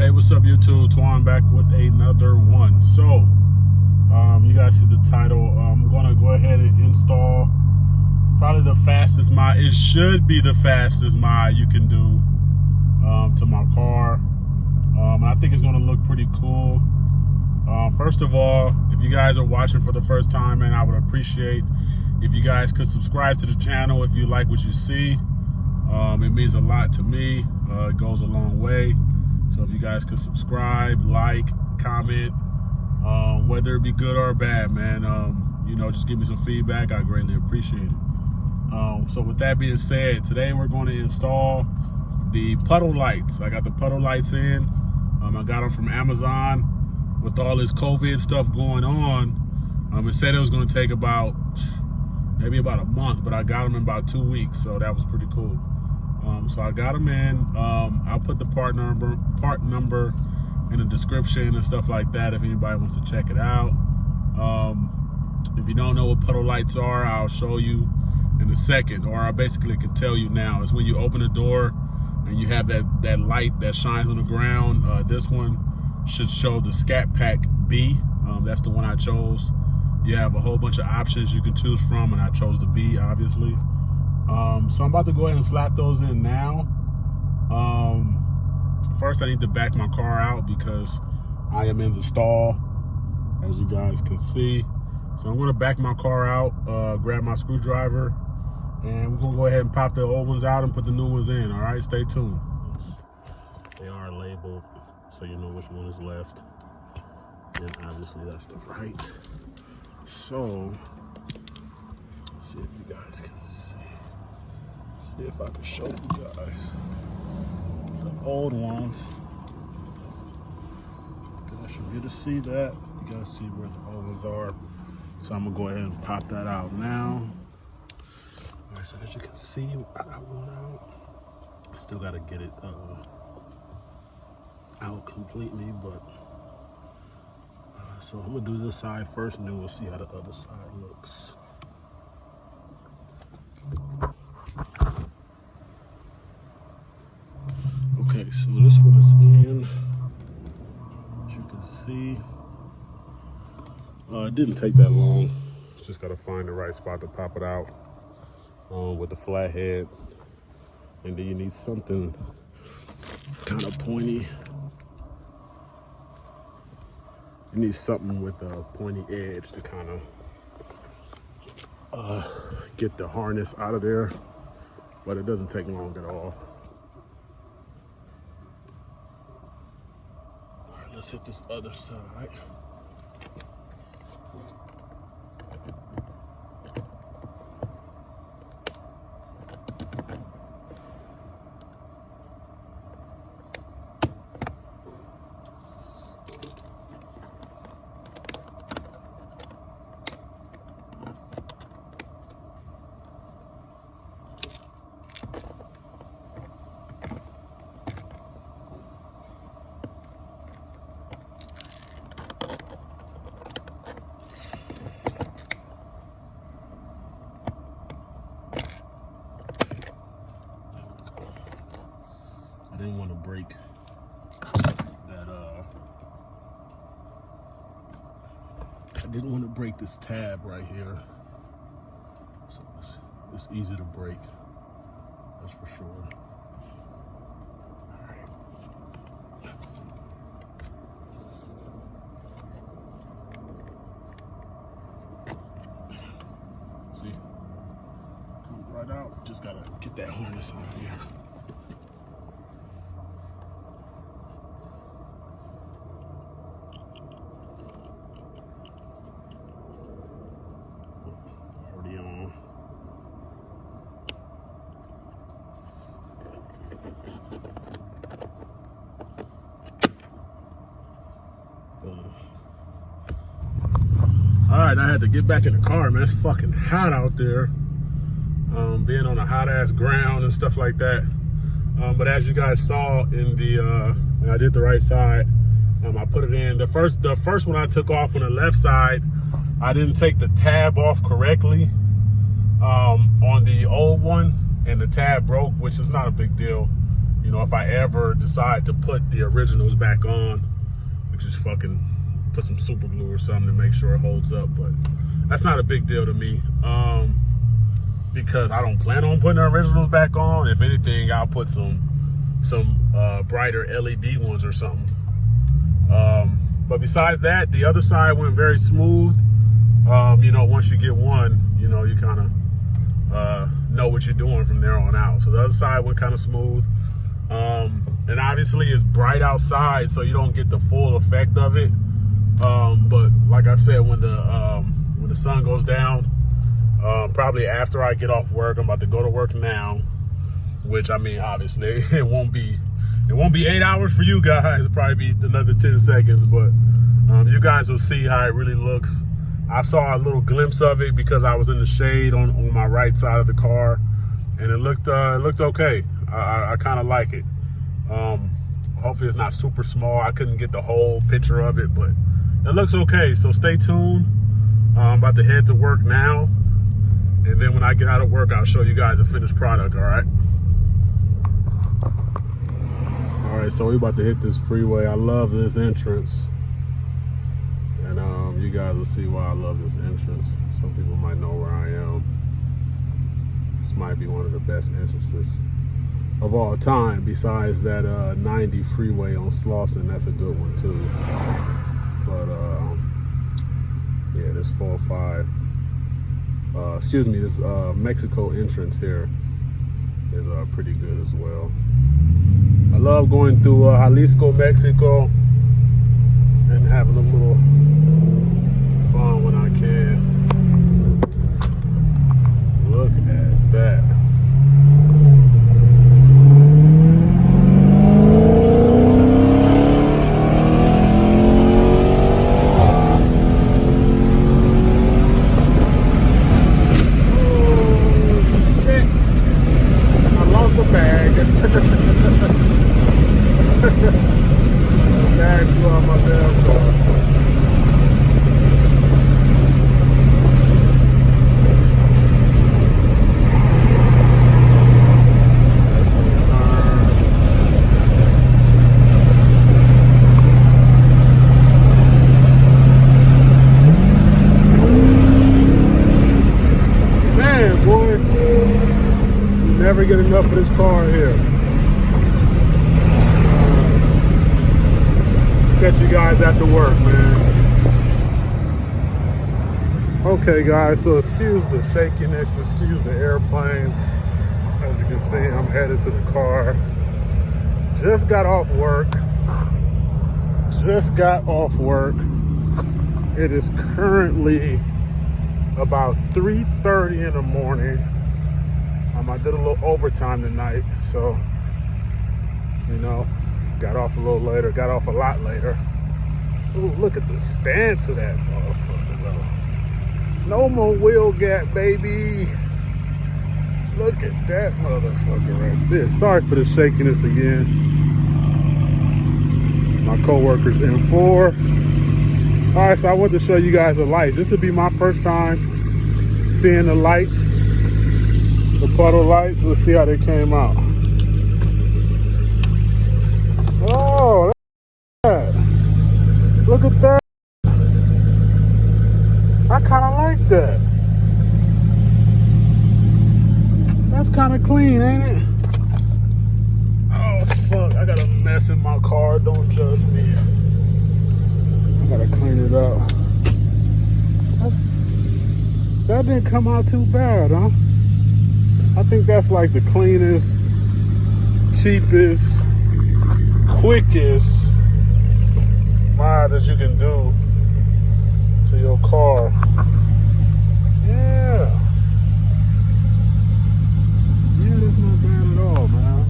Hey, what's up, YouTube? Twan back with another one. So, you guys see the title. I'm gonna go ahead and install probably the fastest mod. It should be the fastest mod you can do to my car. And I think it's gonna look pretty cool. First of all, if you guys are watching for the first time, man, I would appreciate if you guys could subscribe to the channel if you like what you see. It means a lot to me. It goes a long way. So if you guys could subscribe, like, comment, whether it be good or bad, man, just give me some feedback. I greatly appreciate it. So with that being said, today we're going to install the Puddle lights. I got the Puddle lights in. I got them from Amazon. With all this COVID stuff going on, it said it was going to take maybe about a month, but I got them in about 2 weeks, so that was pretty cool. So I got them in. I'll put the part number in the description and stuff like that if anybody wants to check it out. If you don't know what Puddle lights are, I'll show you in a second, or I basically can tell you now. It's when you open the door and you have that light that shines on the ground. This one should show the Scat Pack B. That's the one I chose. You have a whole bunch of options you can choose from, and I chose the B, obviously. So I'm about to go ahead and slap those in now. First I need to back my car out because I am in the stall, as you guys can see. So I'm gonna back my car out, grab my screwdriver, and we're gonna go ahead and pop the old ones out and put the new ones in, all right? Stay tuned. They are labeled, so you know which one is left. And obviously that's the right. So, let's see if you guys can see. See if I can show you guys the old ones. You guys should be able to see that. You guys see where the old ones are. So I'm gonna go ahead and pop that out now. All right, so as you can see, I got one out. I still gotta get it out completely, but so I'm gonna do this side first, and then we'll see how the other side looks. Okay, so this one is in, as you can see. It didn't take that long. Just gotta find the right spot to pop it out with the flat head. And then you need something kind of pointy. You need something with a pointy edge to kind of get the harness out of there, but it doesn't take long at all. All right, let's hit this other side. I didn't want to break that, I didn't want to break this tab right here. So it's easy to break, that's for sure. All right. See, comes right out. Just gotta get that harness on here. All right, I had to get back in the car, man. It's fucking hot out there. Being on a hot ass ground and stuff like that. But as you guys saw in the, when I did the right side, I put it in. The first one I took off on the left side, I didn't take the tab off correctly on the old one, and the tab broke, which is not a big deal. You know, if I ever decide to put the originals back on, we just fucking put some super glue or something to make sure it holds up. But that's not a big deal to me, because I don't plan on putting the originals back on. If anything, I'll put some brighter LED ones or something. But besides that, the other side went very smooth. You know, once you get one, you know, you kind of know what you're doing from there on out. So the other side went kind of smooth. And obviously it's bright outside, so you don't get the full effect of it. But like I said, when the sun goes down, probably after I get off work, I'm about to go to work now, which, I mean, obviously it won't be 8 hours for you guys. It'll probably be another 10 seconds, but you guys will see how it really looks. I saw a little glimpse of it because I was in the shade on my right side of the car, and it looked okay. I kind of like it. Hopefully it's not super small. I couldn't get the whole picture of it, but it looks okay. So stay tuned. I'm about to head to work now, and then when I get out of work, I'll show you guys the finished product. All right. All right, so we about to hit this freeway. I love this entrance, and you guys will see why I love this entrance. Some people might know where I am. This might be one of the best entrances of all time, besides that 90 freeway on Slauson. That's a good one too. But yeah, this 405, excuse me, this Mexico entrance here is pretty good as well. I love going through Jalisco, Mexico, and having a little fun when I can. Look at that. Never get enough of this car here. Catch you guys after work, man. Okay, guys, so excuse the shakiness, excuse the airplanes. As you can see, I'm headed to the car. Just got off work. It is currently about 3:30 in the morning. I did a little overtime tonight, so, you know, got off a little later, got off a lot later. Ooh, look at the stance of that motherfucker, though. No more wheel gap, baby. Look at that motherfucker right there. Sorry for the shakiness again. My co-worker's in 4. All right, so I want to show you guys the lights. This would be my first time seeing the lights. The Puddle lights. Let's see how they came out. Oh, that. Look at that. I kind of like that. That's kind of clean, ain't it? Oh, fuck. I got a mess in my car. Don't judge me. I gotta clean it up. That didn't come out too bad, huh? I think that's like the cleanest, cheapest, quickest mod that you can do to your car. Yeah, that's not bad at all, man.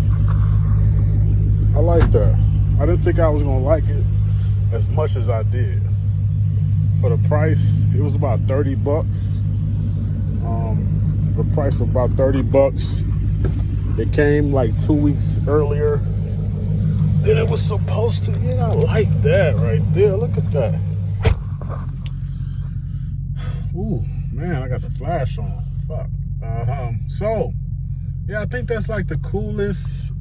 I like that. I didn't think I was gonna like it as much as I did. For the price, it was about 30 bucks. The price of about 30 bucks. It came like 2 weeks earlier than it was supposed to. Yeah, I like that right there. Look at that. Ooh, man, I got the flash on. Fuck. So, yeah, I think that's like the coolest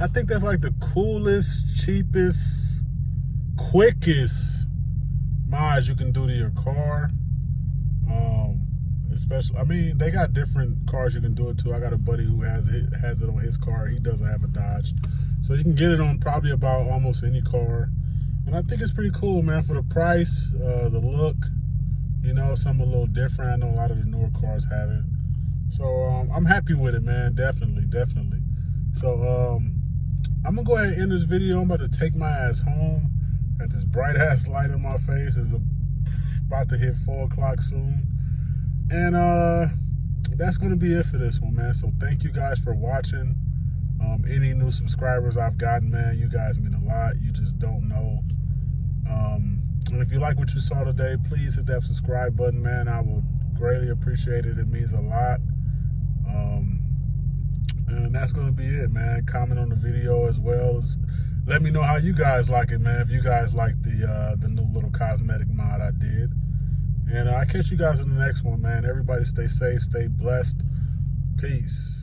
I think that's like the coolest, cheapest, quickest mods you can do to your car. Especially, I mean, they got different cars you can do it to. I got a buddy who has it on his car. He doesn't have a Dodge, so you can get it on probably about almost any car. And I think it's pretty cool, man, for the price, the look. You know, something a little different. I know a lot of the newer cars have it, so I'm happy with it, man. Definitely. So I'm gonna go ahead and end this video. I'm about to take my ass home. Got this bright ass light in my face. It's about to hit 4 o'clock soon. And that's going to be it for this one, man. So thank you guys for watching. Any new subscribers I've gotten, man, you guys mean a lot. You just don't know. And if you like what you saw today, please hit that subscribe button, man. I would greatly appreciate it. It means a lot. And that's going to be it, man. Comment on the video as well. As let me know how you guys like it, man. If you guys like the new little cosmetic mod I did. And I'll catch you guys in the next one, man. Everybody stay safe, stay blessed. Peace.